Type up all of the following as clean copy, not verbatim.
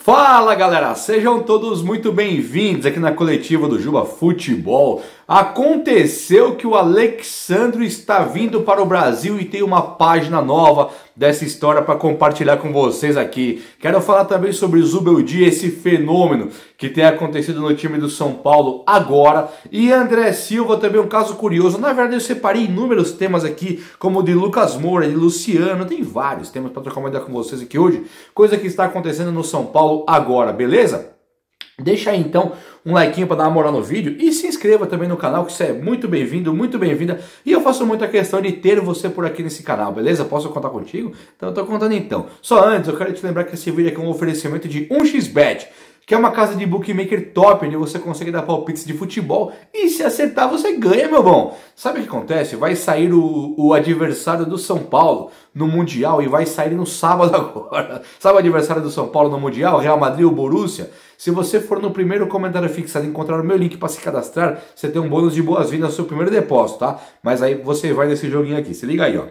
Fala galera, sejam todos muito bem-vindos aqui na coletiva do Juba Futebol. Aconteceu que o Alexandro está vindo para o Brasil e tem uma página nova dessa história para compartilhar com vocês aqui. Quero falar também sobre o Zubeldia, esse fenômeno que tem acontecido no time do São Paulo agora. E André Silva também, um caso curioso. Na verdade eu separei inúmeros temas aqui, como o de Lucas Moura, de Luciano. Tem vários temas para trocar uma ideia com vocês aqui hoje. Coisa que está acontecendo no São Paulo agora, beleza? Deixa aí então um like para dar uma moral no vídeo e se inscreva também no canal, que isso é muito bem-vindo, muito bem-vinda. E eu faço muita questão de ter você por aqui nesse canal, beleza? Posso contar contigo? Então eu tô contando então. Só antes, eu quero te lembrar que esse vídeo aqui é um oferecimento de 1xBet, que é uma casa de bookmaker top, onde você consegue dar palpites de futebol e se acertar você ganha, meu bom. Sabe o que acontece? Vai sair o adversário do São Paulo no Mundial e vai sair no sábado agora. Sabe o adversário do São Paulo no Mundial? Real Madrid ou Borussia? Se você for no primeiro comentário fixado e encontrar o meu link para se cadastrar, você tem um bônus de boas-vindas no seu primeiro depósito, tá? Mas aí você vai nesse joguinho aqui, se liga aí, ó.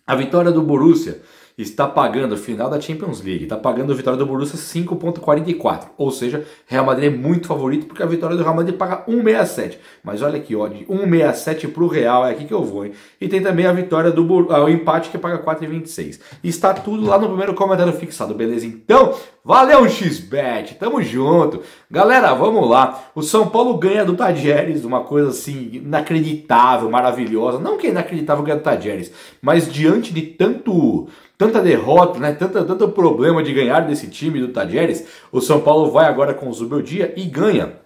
A vitória do Borussia está pagando, final da Champions League, está pagando a vitória do Borussia 5,44. Ou seja, Real Madrid é muito favorito porque a vitória do Real Madrid paga 1,67. Mas olha aqui, ó, de 1,67 para o Real, é aqui que eu vou, hein? E tem também a vitória do o empate que paga 4,26. Está tudo lá no primeiro comentário fixado, beleza? Então, valeu, XBet, tamo junto. Galera, vamos lá. O São Paulo ganha do Tadieres, uma coisa assim, inacreditável, maravilhosa. Não que é inacreditável ganhar do Tadieres, mas diante de tanta derrota, né? Tanto problema de ganhar desse time do Tadieres, o São Paulo vai agora com o Zubeldia e ganha.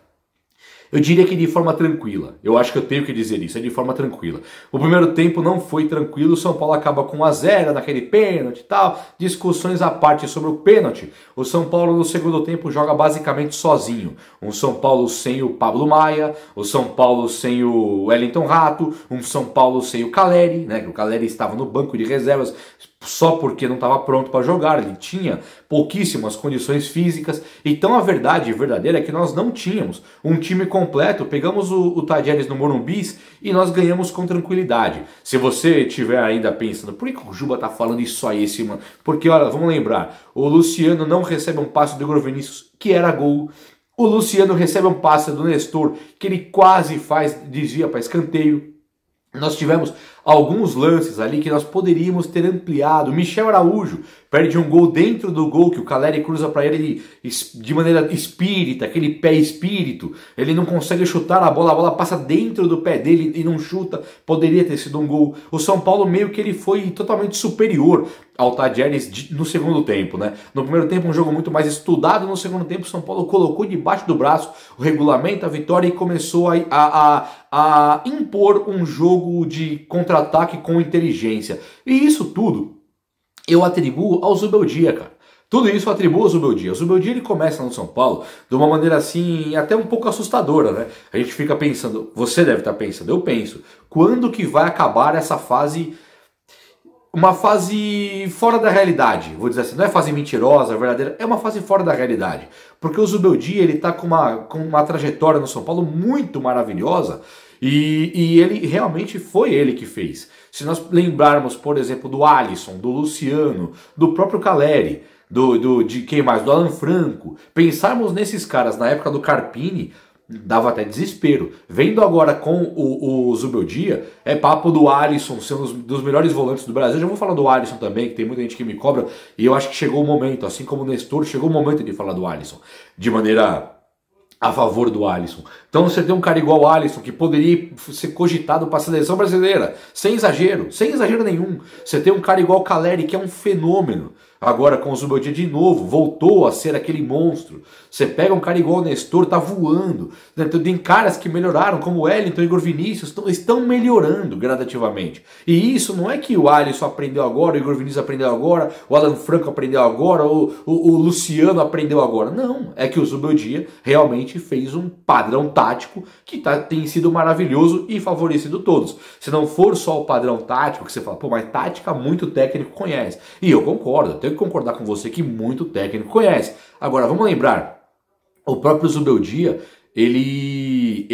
Eu diria que de forma tranquila. Eu acho que eu tenho que dizer isso, é de forma tranquila. O primeiro tempo não foi tranquilo, o São Paulo acaba com 1-0 naquele pênalti e tal. Discussões à parte sobre o pênalti. O São Paulo no segundo tempo joga basicamente sozinho. Um São Paulo sem o Pablo Maia, o São Paulo sem o Wellington Rato, um São Paulo sem o Caleri, né? O Caleri estava no banco de reservas só porque não estava pronto para jogar, ele tinha pouquíssimas condições físicas. Então a verdade verdadeira é que nós não tínhamos um time completo. Pegamos o Tadieres no Morumbi e nós ganhamos com tranquilidade. Se você estiver ainda pensando, por que o Juba tá falando isso aí, mano? Porque olha, vamos lembrar, o Luciano não recebe um passe do Igor Vinícius, que era gol. O Luciano recebe um passe do Nestor, que ele quase desvia para escanteio. Nós tivemos alguns lances ali que nós poderíamos ter ampliado. Michel Araújo perde um gol dentro do gol que o Caleri cruza para ele de maneira espírita, aquele pé espírito. Ele não consegue chutar a bola passa dentro do pé dele e não chuta. Poderia ter sido um gol. O São Paulo meio que ele foi totalmente superior ao Tadieres no segundo tempo, né? No primeiro tempo um jogo muito mais estudado, no segundo tempo o São Paulo colocou debaixo do braço o regulamento, a vitória e começou a impor um jogo de contra-ataque com inteligência. E isso tudo eu atribuo ao Zubeldia, cara. Tudo isso eu atribuo ao Zubeldia. O Zubeldia ele começa no São Paulo de uma maneira assim, até um pouco assustadora, né? A gente fica pensando, você deve estar pensando, eu penso, quando que vai acabar essa fase, uma fase fora da realidade, vou dizer assim, não é fase mentirosa, verdadeira, é uma fase fora da realidade. Porque o Zubeldia ele tá com uma trajetória no São Paulo muito maravilhosa. E ele realmente foi ele que fez. Se nós lembrarmos, por exemplo, do Alisson, do Luciano, do próprio Caleri, de quem mais? Do Alan Franco, pensarmos nesses caras na época do Carpini, dava até desespero. Vendo agora com o Zubeldia, é papo do Alisson ser um dos melhores volantes do Brasil. Eu já vou falar do Alisson também, que tem muita gente que me cobra, e eu acho que chegou o momento, assim como o Nestor, chegou o momento de falar do Alisson, de maneira a favor do Alisson. Então você tem um cara igual o Alisson, que poderia ser cogitado para a seleção brasileira, sem exagero nenhum. Você tem um cara igual o Caleri, que é um fenômeno. Agora com o Zubeldia de novo, voltou a ser aquele monstro. Você pega um cara igual o Nestor, tá voando. Tem caras que melhoraram, como o Wellington e Igor Vinícius, estão melhorando gradativamente. E isso não é que o Alisson aprendeu agora, o Igor Vinícius aprendeu agora, o Alan Franco aprendeu agora, o Luciano aprendeu agora. Não, é que o Zubeldia realmente fez um padrão tático que tem sido maravilhoso e favorecido todos. Se não for só o padrão tático, que você fala, pô, mas tática muito técnico conhece. E eu concordo, tenho que concordar com você que muito técnico conhece. Agora, vamos lembrar, o próprio Zubeldia, ele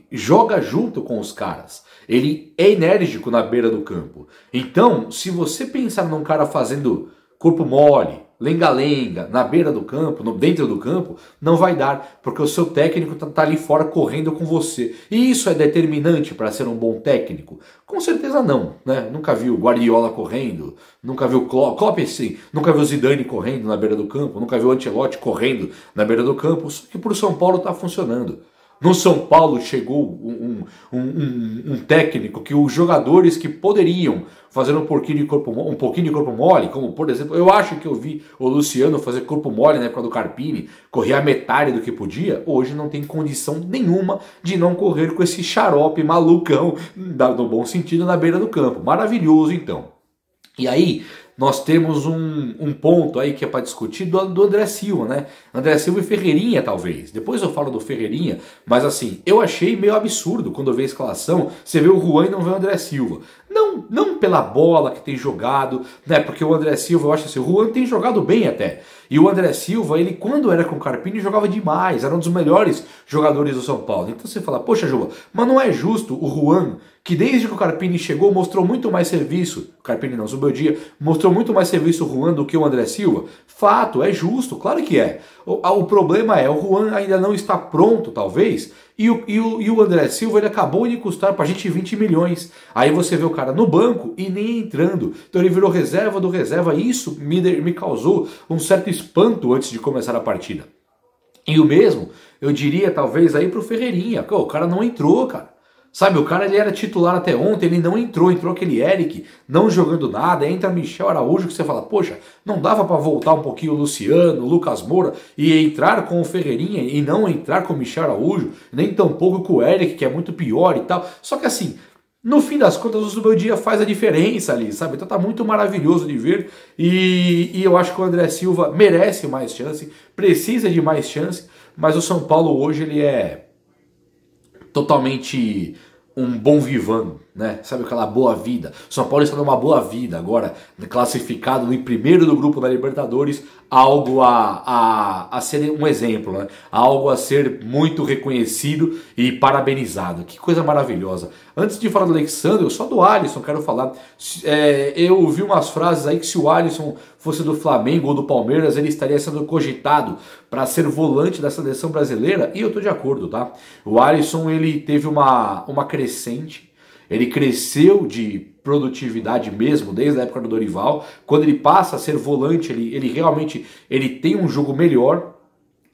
joga junto com os caras. Ele é enérgico na beira do campo. Então, se você pensar num cara fazendo corpo mole, lenga-lenga, na beira do campo, dentro do campo, não vai dar, porque o seu técnico tá ali fora correndo com você. E isso é determinante para ser um bom técnico? Com certeza não, né? Nunca vi o Guardiola correndo, nunca vi o Klopp sim, nunca vi o Zidane correndo na beira do campo, nunca vi o Ancelotti correndo na beira do campo, só que pro São Paulo tá funcionando. No São Paulo chegou um técnico que os jogadores que poderiam fazer um pouquinho de corpo mole, como por exemplo, eu acho que eu vi o Luciano fazer corpo mole na época do Carpini, correr a metade do que podia, hoje não tem condição nenhuma de não correr com esse xarope malucão, no bom sentido, na beira do campo. Maravilhoso então. E aí, nós temos um ponto aí que é para discutir do André Silva, né? André Silva e Ferreirinha, talvez. Depois eu falo do Ferreirinha, mas assim, eu achei meio absurdo quando eu vi a escalação, você vê o Juan e não vê o André Silva. Não pela bola que tem jogado, né? Porque o André Silva, eu acho assim, o Juan tem jogado bem até. E o André Silva, ele quando era com o Carpini, jogava demais, era um dos melhores jogadores do São Paulo. Então você fala, poxa, Juba, mas não é justo o Juan, que desde que o Carpini chegou, mostrou muito mais serviço, o Carpini não, Zubeldia, mostrou muito mais serviço o Juan do que o André Silva? Fato, é justo, claro que é. O problema é, o Juan ainda não está pronto, talvez, e o André Silva, ele acabou de custar pra gente 20 milhões. Aí você vê o cara no banco e nem entrando. Então ele virou reserva do reserva, e isso me causou um certo espanto antes de começar a partida. E o mesmo, eu diria talvez aí pro Ferreirinha, o cara não entrou, cara. Sabe, o cara ele era titular até ontem, ele não entrou aquele Eric, não jogando nada, entra Michel Araújo, que você fala, poxa, não dava para voltar um pouquinho o Luciano, o Lucas Moura, e entrar com o Ferreirinha e não entrar com o Michel Araújo, nem tampouco com o Eric, que é muito pior e tal. Só que assim, no fim das contas, o Zubeldia faz a diferença ali, sabe? Então tá muito maravilhoso de ver, e eu acho que o André Silva merece mais chance, precisa de mais chance, mas o São Paulo hoje ele é totalmente um bom vivan, né? Sabe, aquela boa vida. São Paulo está numa boa vida agora, classificado em primeiro do grupo da Libertadores, algo a ser um exemplo, né? Algo a ser muito reconhecido e parabenizado. Que coisa maravilhosa. Antes de falar do Alexandre, só do Alisson quero falar. Eu ouvi umas frases aí que se o Alisson fosse do Flamengo ou do Palmeiras, ele estaria sendo cogitado para ser volante da seleção brasileira, e eu tô de acordo, tá? O Alisson, ele teve uma crescente, ele cresceu de produtividade mesmo, desde a época do Dorival. Quando ele passa a ser volante, ele realmente tem um jogo melhor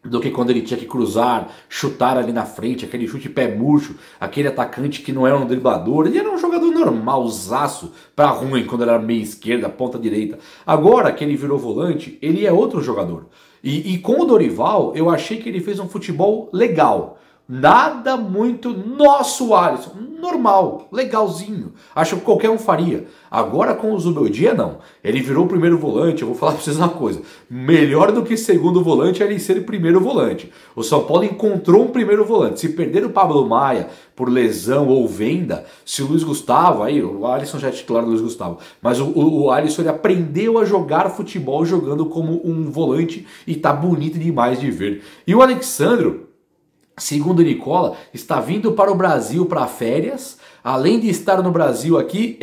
do que quando ele tinha que cruzar, chutar ali na frente, aquele chute pé murcho, aquele atacante que não era um driblador. Ele era um jogador normalzaço para ruim quando era meia esquerda, ponta direita. Agora que ele virou volante, ele é outro jogador. E com o Dorival, eu achei que ele fez um futebol legal. Nada muito nosso, Alisson, normal, legalzinho, acho que qualquer um faria. Agora com o Zubeldia não, ele virou o primeiro volante. Eu vou falar pra vocês uma coisa, melhor do que segundo volante é ele ser primeiro volante. O São Paulo encontrou um primeiro volante. Se perder o Pablo Maia por lesão ou venda, se o Luiz Gustavo, aí o Alisson já é titular do Luiz Gustavo, mas o Alisson, ele aprendeu a jogar futebol jogando como um volante e tá bonito demais de ver. E o Alexandro, segundo o Nicola, está vindo para o Brasil para férias. Além de estar no Brasil aqui,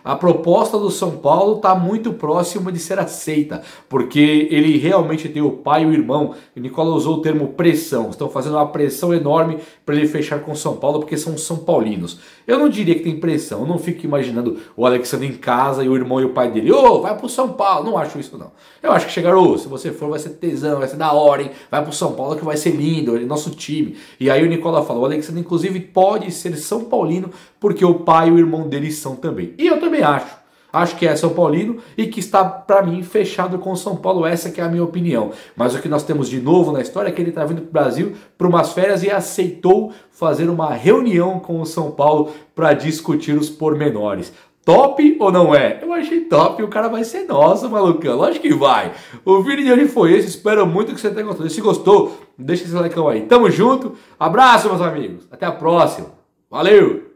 a proposta do São Paulo está muito próxima de ser aceita, porque ele realmente tem o pai e o irmão. O Nicola usou o termo pressão, estão fazendo uma pressão enorme para ele fechar com o São Paulo, porque são São Paulinos. Eu não diria que tem pressão, eu não fico imaginando o Alexandre em casa e o irmão e o pai dele, vai pro São Paulo. Não acho isso não. Eu acho que chegaram, se você for vai ser tesão, vai ser da hora, hein? Vai pro São Paulo que vai ser lindo, é nosso time. E aí o Nicola fala, o Alexandre inclusive pode ser São Paulino, porque o pai e o irmão dele são também. E eu também acho. Acho que é São Paulino e que está, para mim, fechado com o São Paulo. Essa que é a minha opinião. Mas o que nós temos de novo na história é que ele está vindo para o Brasil para umas férias e aceitou fazer uma reunião com o São Paulo para discutir os pormenores. Top ou não é? Eu achei top, o cara vai ser nosso, malucão. Lógico que vai. O vídeo de hoje foi esse, espero muito que você tenha gostado. Se gostou, deixa esse like aí. Tamo junto, abraço meus amigos, até a próxima. Valeu!